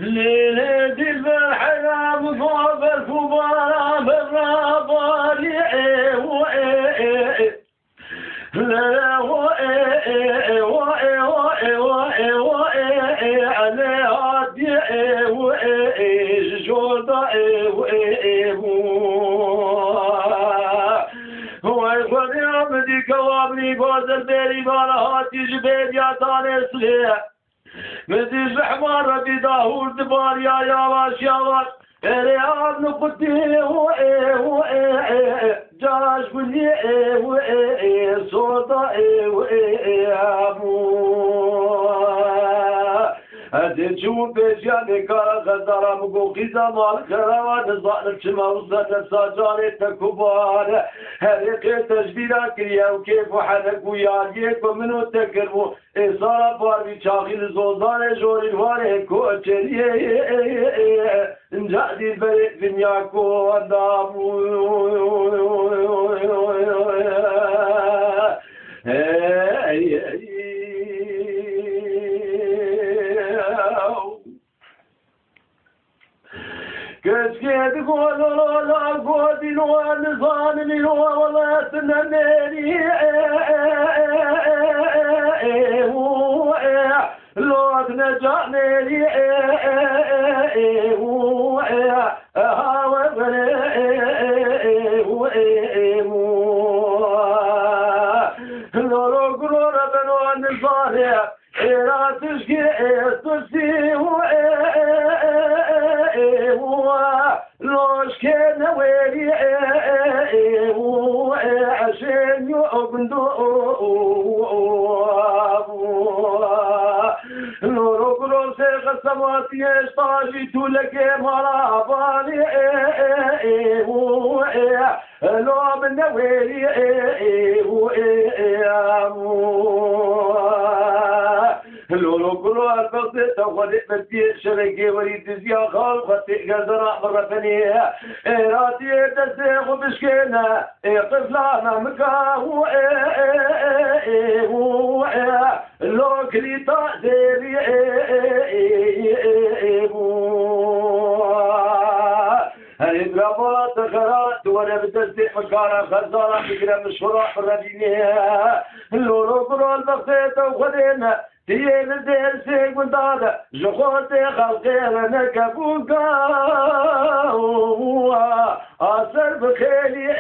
ليلة البحر مصاب الكبار بالرابالي لا عليها جودة هو يقول يا بدي كوابني باز البيري بارهاتي جبيد يا تاني سليح مدي زحمة ربي داهور دبار يا واش يا واش رياض نقطي جاش بني صوتا هدي شوف بيجاني كارا غزارة مقوقي زمان خروان الظالم شما وصلت الساجاني تكبار هريقي تجبيرا كريا وكيف وحنك وياليك ومنو تكرمو إصارة باربي شاغل زوزان جوري الواري كوچريه نجادي البريق دنياكو ودامو كيف تقول لا قودي لو نظامي لو والله تنميني لو نجاني لو قرور بنو النظاري لا تشكي لوش كان ويلي عشان يقندو نورو كرو سيخ السماوات يشتاجي تولك مراباني لو من ويلي لولو كلو الفقد تاخذ بدي شركي وريد زيا خالق تقدر مرفني راتي تسيخ بشكينا طفلانا مكاهو لو كليتا زيري هاي برافات خرات وانا بدي مكارا خزارة فكرة مشهورة الردينية لولو كلو الفقد تاخذنا تيين الدير سيقون دادا جخوتي خلقي لنك بوكا أسر بخيلي